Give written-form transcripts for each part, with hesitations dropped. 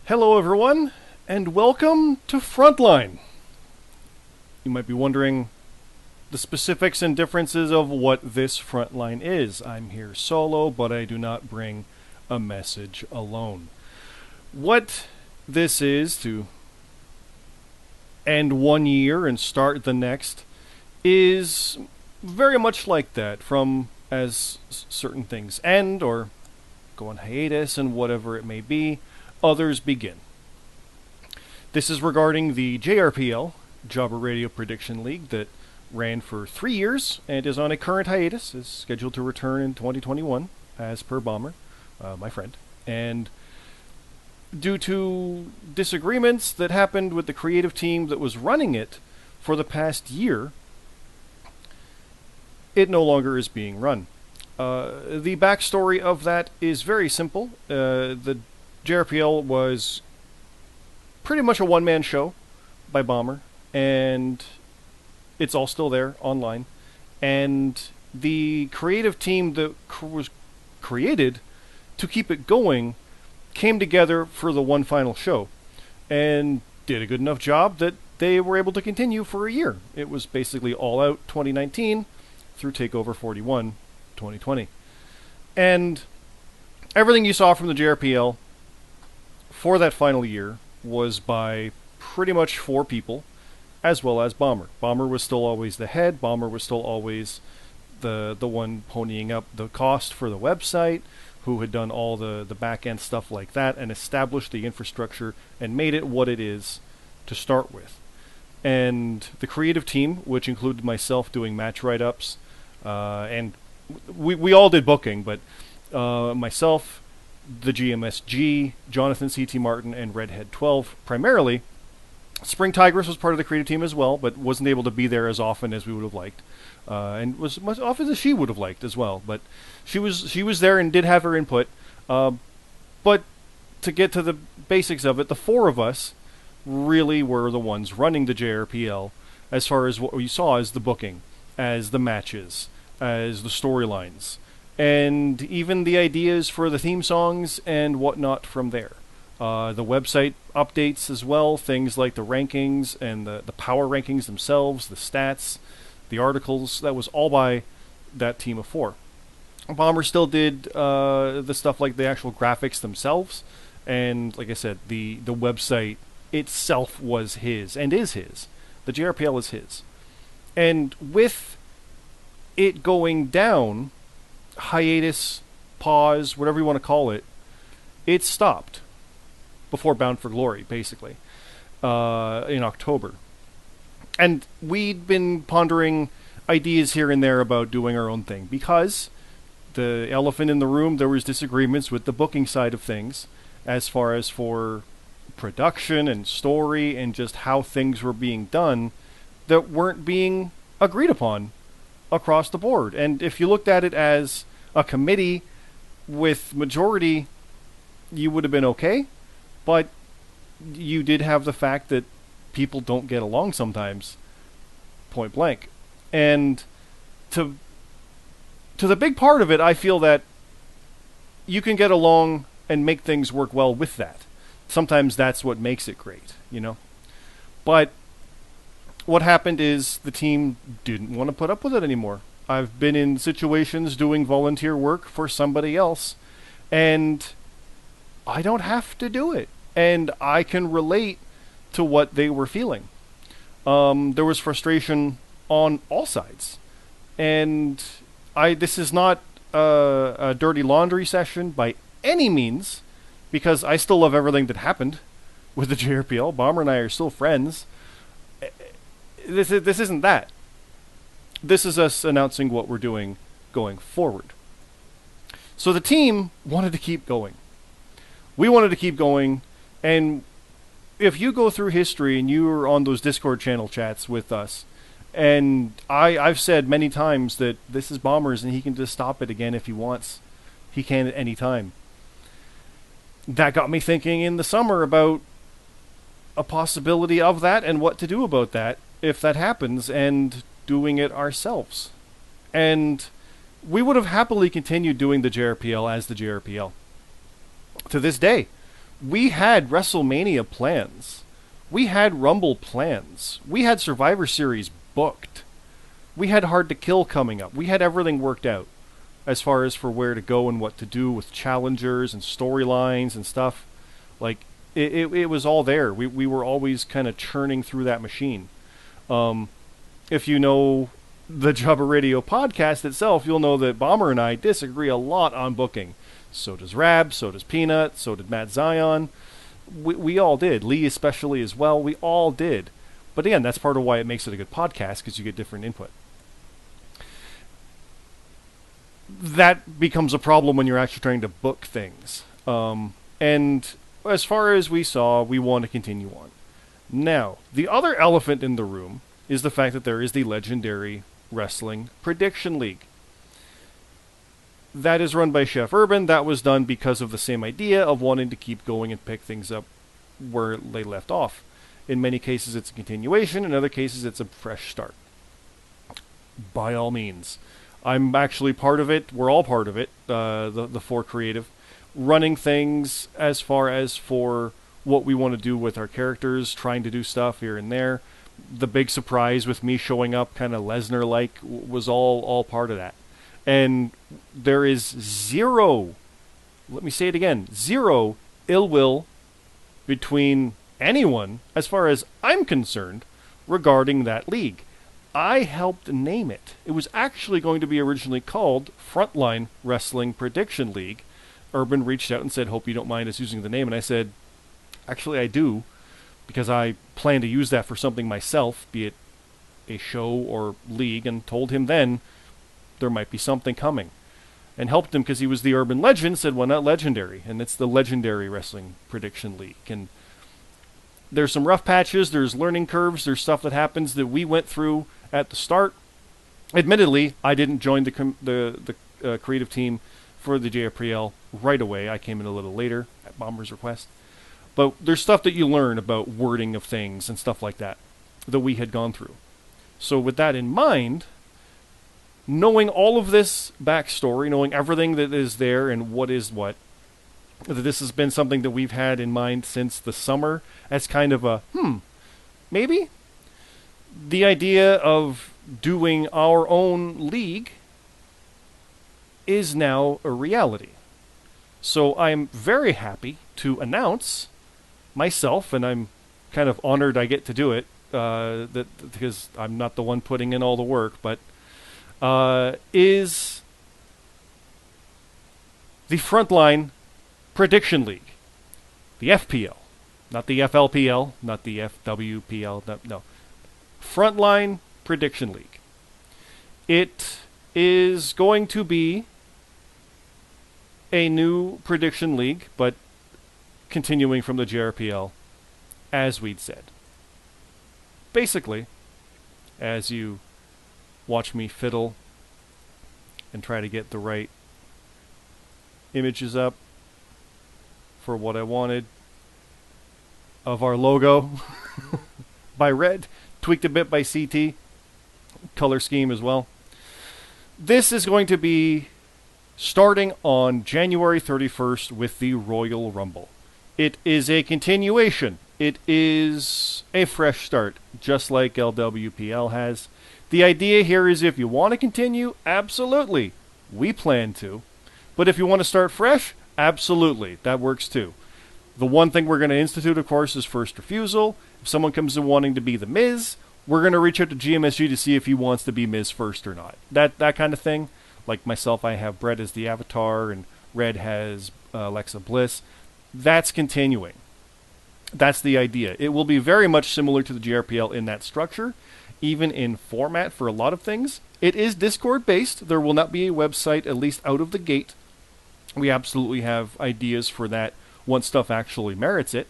Hello, everyone, and welcome to Frontline. You might be wondering the specifics and differences of what this Frontline is. I'm here solo, but I do not bring a message alone. What this is, to end one year and start the next, is very much like that, from as certain things end or go on hiatus and whatever it may be, others begin. This is regarding the JRPL, Jobber Radio Prediction League, that ran for 3 years and is on a current hiatus, is scheduled to return in 2021, as per Bomber, my friend. And due to disagreements that happened with the creative team that was running it for the past year, it no longer is being run. The backstory of that is very simple. The JRPL was pretty much a one-man show by Bomber, and it's all still there online. And the creative team that was created to keep it going came together for the one final show and did a good enough job that they were able to continue for a year. It was basically All Out 2019 through Takeover 41 2020. And everything you saw from the JRPL for that final year was by pretty much 4 people, as well as Bomber. Bomber was still always the head. Bomber was still always the one ponying up the cost for the website, who had done all the back-end stuff like that and established the infrastructure and made it what it is to start with. And the creative team, which included myself doing match write-ups, and we all did booking, but myself, the Gmsg, Jonathan C.T. Martin, and Redh3d12 primarily. Spring Tigress was part of the creative team as well, but wasn't able to be there as often as we would have liked, and was as often as she would have liked as well. But she was there and did have her input. But to get to the basics of it, the 4 of us really were the ones running the JRPL as far as what we saw as the booking, as the matches, as the storylines, and even the ideas for the theme songs and whatnot from there. The website updates as well, things like the rankings and the power rankings themselves, the stats, the articles, that was all by that team of 4. Bomber still did the stuff like the actual graphics themselves, and like I said, the website itself was his, and is his. The JRPL is his. And with it going down, hiatus, pause, whatever you want to call it, it stopped before Bound for Glory, basically, in October. And we'd been pondering ideas here and there about doing our own thing, because the elephant in the room, there was disagreements with the booking side of things, as far as for production and story and just how things were being done that weren't being agreed upon across the board. And if you looked at it as a committee with majority, you would have been okay, but you did have the fact that people don't get along sometimes, point blank. And to the big part of it, I feel that you can get along and make things work well with that. Sometimes that's what makes it great, you know? But what happened is the team didn't want to put up with it anymore. I've been in situations doing volunteer work for somebody else, and I don't have to do it. And I can relate to what they were feeling. There was frustration on all sides. And this is not a dirty laundry session by any means, because I still love everything that happened with the JRPL. Bomber and I are still friends. This isn't that. This is us announcing what we're doing going forward. So the team wanted to keep going. We wanted to keep going, and if you go through history and you are on those Discord channel chats with us, and I've said many times that this is Bomber's and he can just stop it again if he wants. He can at any time. That got me thinking in the summer about a possibility of that and what to do about that if that happens, and doing it ourselves. And we would have happily continued doing the JRPL as the JRPL. To this day, We had WrestleMania plans. We had Rumble plans. We had Survivor Series booked. We had Hard to Kill coming up. We had everything worked out as far as for where to go and what to do with challengers and storylines and stuff. Like, it was all there. We were always kind of churning through that machine. If you know the Jabba Radio podcast itself, you'll know that Bomber and I disagree a lot on booking. So does Rab, so does Peanut, so did Matt Zion. We all did. Lee especially as well. We all did. But again, that's part of why it makes it a good podcast, because you get different input. That becomes a problem when you're actually trying to book things. And as far as we saw, we want to continue on. Now, the other elephant in the room is the fact that there is the legendary Wrestling Prediction League. That is run by Chef Urban. That was done because of the same idea of wanting to keep going and pick things up where they left off. In many cases, it's a continuation. In other cases, it's a fresh start. By all means. I'm actually part of it. We're all part of it, the four creative. Running things as far as for what we want to do with our characters, trying to do stuff here and there. The big surprise with me showing up kind of Lesnar-like was all part of that. And there is zero, let me say it again, zero ill will between anyone, as far as I'm concerned, regarding that league. I helped name it. It was actually going to be originally called Frontline Wrestling Prediction League. Urban reached out and said, hope you don't mind us using the name. And I said, actually I do, because I plan to use that for something myself, be it a show or league, and told him then there might be something coming. And helped him because he was the urban legend, said, well, not legendary. And it's the Legendary Wrestling Prediction League. And there's some rough patches, there's learning curves, there's stuff that happens that we went through at the start. Admittedly, I didn't join the creative team for the JRPL right away. I came in a little later at Bomber's request. But there's stuff that you learn about wording of things and stuff like that we had gone through. So with that in mind, knowing all of this backstory, knowing everything that is there and what is what, that this has been something that we've had in mind since the summer as kind of a, maybe? The idea of doing our own league is now a reality. So I'm very happy to announce myself, and I'm kind of honored I get to do it, because I'm not the one putting in all the work, but is the Frontline Prediction League. The FPL. Not the FLPL, not the FWPL, no. Frontline Prediction League. It is going to be a new prediction league, but continuing from the JRPL, as we'd said. Basically, as you watch me fiddle and try to get the right images up for what I wanted of our logo by Red, tweaked a bit by CT, color scheme as well. This is going to be starting on January 31st with the Royal Rumble. It is a continuation. It is a fresh start, just like LWPL has. The idea here is if you want to continue, absolutely. We plan to. But if you want to start fresh, absolutely. That works too. The one thing we're going to institute, of course, is first refusal. If someone comes in wanting to be the Miz, we're going to reach out to Gmsg to see if he wants to be Miz first or not. That kind of thing. Like myself, I have Brett as the avatar, and Red has Alexa Bliss. That's continuing. That's the idea. It will be very much similar to the JRPL in that structure, even in format for a lot of things. It is Discord-based. There will not be a website, at least out of the gate. We absolutely have ideas for that once stuff actually merits it.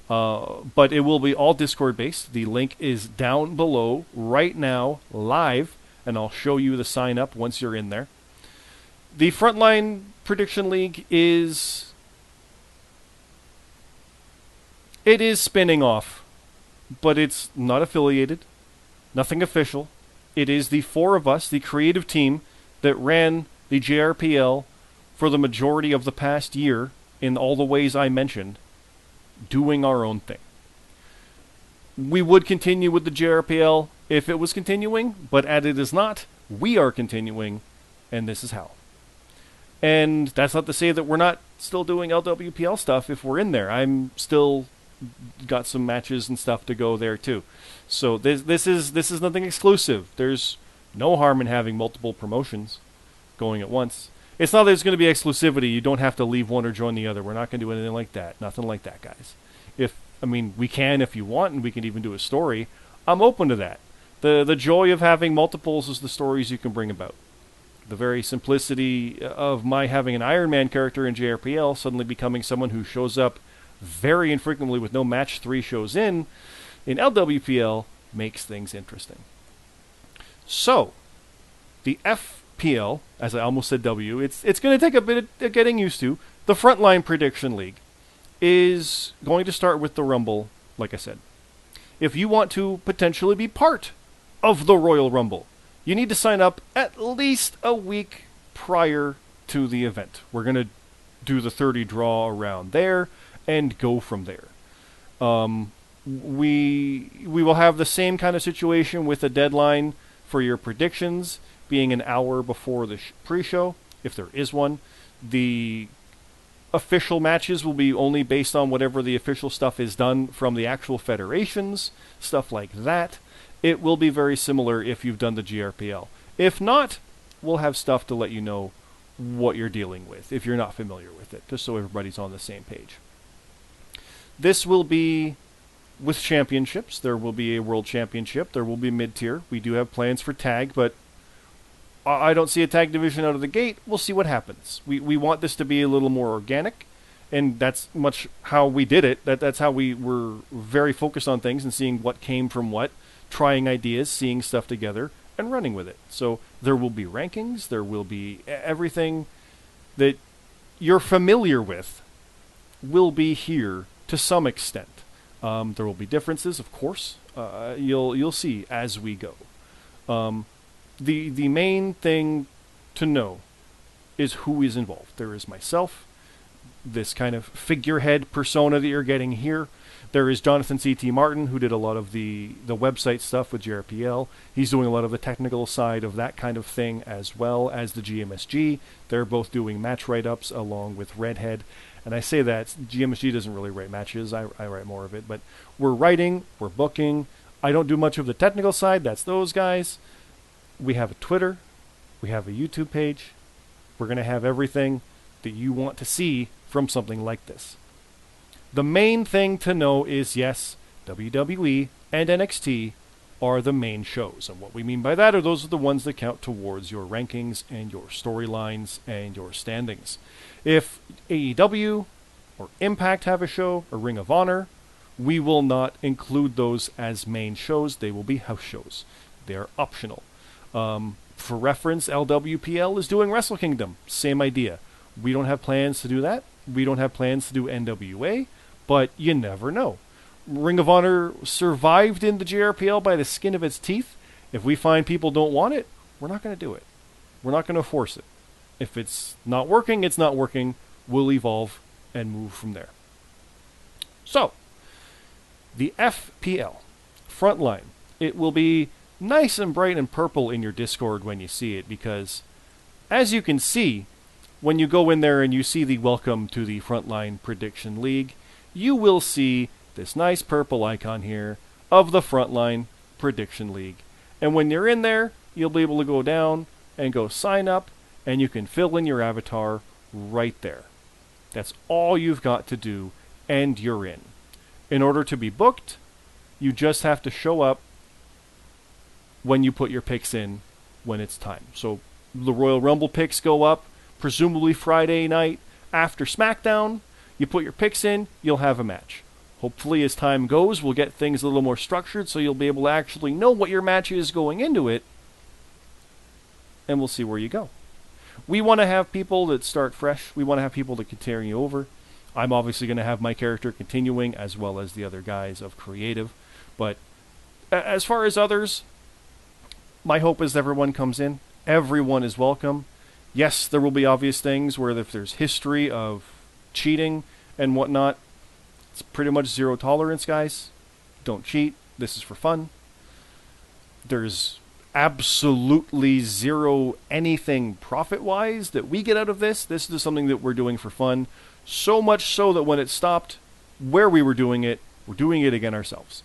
But it will be all Discord-based. The link is down below right now, live, and I'll show you the sign-up once you're in there. The Frontline Prediction League is... It is spinning off, but it's not affiliated, nothing official. It is the four of us, the creative team, that ran the JRPL for the majority of the past year in all the ways I mentioned, doing our own thing. We would continue with the JRPL if it was continuing, but as it is not, we are continuing, and this is how. And that's not to say that we're not still doing LWPL stuff if we're in there. I'm still got some matches and stuff to go there too. So this is nothing exclusive. There's no harm in having multiple promotions going at once. It's not that there's going to be exclusivity. You don't have to leave one or join the other. We're not going to do anything like that. Nothing like that, guys. We can if you want, and we can even do a story. I'm open to that. The joy of having multiples is the stories you can bring about. The very simplicity of my having an Iron Man character in JRPL suddenly becoming someone who shows up very infrequently with no match 3 shows in LWPL makes things interesting. So, the FPL, as I almost said W, it's going to take a bit of getting used to. The Frontline Prediction League is going to start with the Rumble, like I said. If you want to potentially be part of the Royal Rumble, you need to sign up at least a week prior to the event. We're going to do the 30 draw around there and go from there. We will have the same kind of situation with a deadline for your predictions being an hour before the pre-show, if there is one. The official matches will be only based on whatever the official stuff is done from the actual federations, stuff like that. It will be very similar if you've done the GRPL. If not, we'll have stuff to let you know what you're dealing with if you're not familiar with it, just so everybody's on the same page. This will be with championships. There will be a world championship. There will be mid-tier. We do have plans for tag, but I don't see a tag division out of the gate. We'll see what happens. We want this to be a little more organic, and that's much how we did it. That's how we were very focused on things and seeing what came from what, trying ideas, seeing stuff together, and running with it. So there will be rankings. There will be everything that you're familiar with will be here to some extent. There will be differences, of course. You'll see as we go. The main thing to know is who is involved. There is myself, this kind of figurehead persona that you're getting here. There is Jonathan C.T. Martin, who did a lot of the website stuff with JRPL. He's doing a lot of the technical side of that kind of thing, as well as the Gmsg. They're both doing match write-ups along with Redhead. And I say that, Gmsg doesn't really write matches, I write more of it. But we're writing, we're booking. I don't do much of the technical side, that's those guys. We have a Twitter, we have a YouTube page. We're going to have everything that you want to see from something like this. The main thing to know is, yes, WWE and NXT are the main shows. And what we mean by that are those are the ones that count towards your rankings and your storylines and your standings. If AEW or Impact have a show, or Ring of Honor, we will not include those as main shows. They will be house shows. They are optional. For reference, LWPL is doing Wrestle Kingdom. Same idea. We don't have plans to do that. We don't have plans to do NWA, but you never know. Ring of Honor survived in the JRPL by the skin of its teeth. If we find people don't want it, we're not going to do it. We're not going to force it. If it's not working, it's not working. We'll evolve and move from there. So, the FPL Frontline. It will be nice and bright and purple in your Discord when you see it, because as you can see, when you go in there and you see the welcome to the Frontline Prediction League, you will see this nice purple icon here of the Frontline Prediction League. And when you're in there, you'll be able to go down and go sign up, and you can fill in your avatar right there. That's all you've got to do, and you're in. In order to be booked, you just have to show up when you put your picks in when it's time. So the Royal Rumble picks go up, presumably Friday night after SmackDown. You put your picks in, you'll have a match. Hopefully as time goes, we'll get things a little more structured so you'll be able to actually know what your match is going into it, and we'll see where you go. We want to have people that start fresh. We want to have people that can carry you over. I'm obviously going to have my character continuing as well as the other guys of creative. But as far as others, my hope is everyone comes in. Everyone is welcome. Yes, there will be obvious things where if there's history of cheating and whatnot, It's pretty much zero tolerance, guys. Don't cheat. This is for fun. There's absolutely zero anything profit-wise that we get out of this. This is something that we're doing for fun. So much so that when it stopped where we were doing it, we're doing it again ourselves.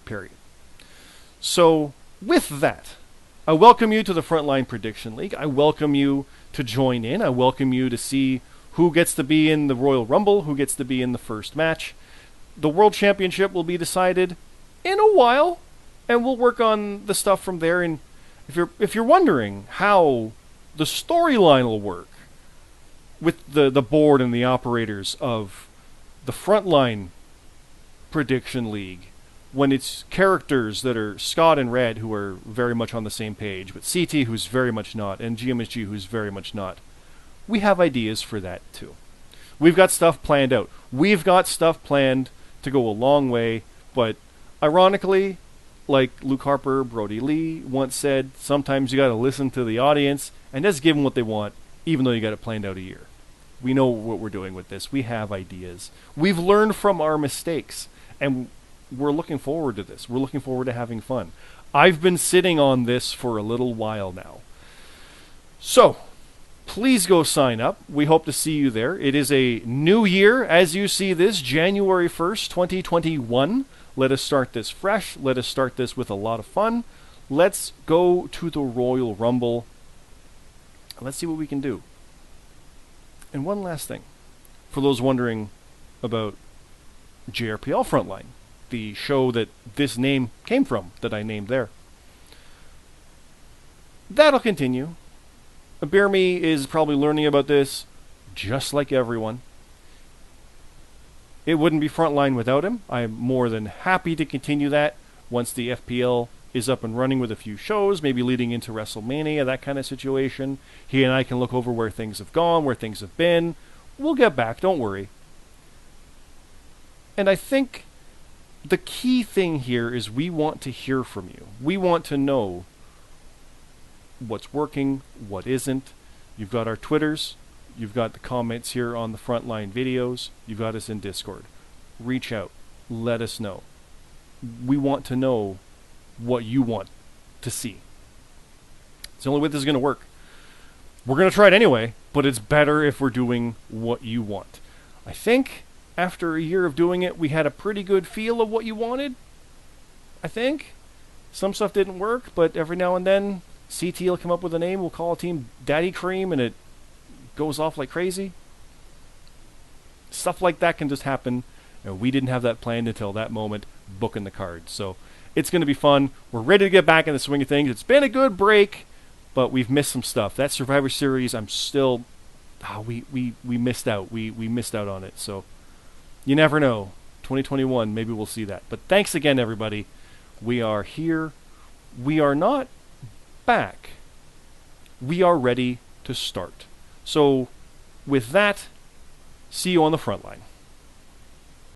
Period. So, with that, I welcome you to the Frontline Prediction League. I welcome you to join in. I welcome you to see who gets to be in the Royal Rumble, who gets to be in the first match. The World Championship will be decided in a while, and we'll work on the stuff from there. And if you're wondering how the storyline will work with the board and the operators of the Frontline Prediction League, when it's characters that are Scott and Redh, who are very much on the same page, but CT, who's very much not, and Gmsg, who's very much not, we have ideas for that too. We've got stuff planned out. We've got stuff planned to go a long way, but ironically, like Luke Harper, Brody Lee once said, sometimes you got to listen to the audience and just give them what they want, even though you got it planned out a year. We know what we're doing with this. We have ideas. We've learned from our mistakes, and we're looking forward to this. We're looking forward to having fun. I've been sitting on this for a little while now. So, please go sign up. We hope to see you there. It is a new year as you see this, January 1st, 2021. Let us start this fresh. Let us start this with a lot of fun. Let's go to the Royal Rumble. Let's see what we can do. And one last thing. For those wondering about JRPL Frontline, the show that this name came from, that I named there. That'll continue. Beer Me is probably learning about this just like everyone. It wouldn't be Frontline without him. I'm more than happy to continue that once the FPL is up and running with a few shows, maybe leading into WrestleMania, that kind of situation. He and I can look over where things have gone, where things have been. We'll get back, don't worry. And I think the key thing here is we want to hear from you. We want to know what's working, what isn't. You've got our Twitters. You've got the comments here on the Frontline videos. You've got us in Discord. Reach out. Let us know. We want to know what you want to see. It's the only way this is going to work. We're going to try it anyway, but it's better if we're doing what you want. I think after a year of doing it, we had a pretty good feel of what you wanted. I think. Some stuff didn't work, but every now and then, CT will come up with a name. We'll call a team Daddy Cream, and it goes off like crazy. Stuff like that can just happen, and we didn't have that planned until that moment, booking the cards. So it's going to be fun. We're ready to get back in the swing of things. It's been a good break, but we've missed some stuff. That Survivor Series, I'm still... we missed out. We missed out on it. So you never know. 2021, maybe we'll see that. But thanks again, everybody. We are here. We are not back. We are ready to start. So with that, see you on the front line.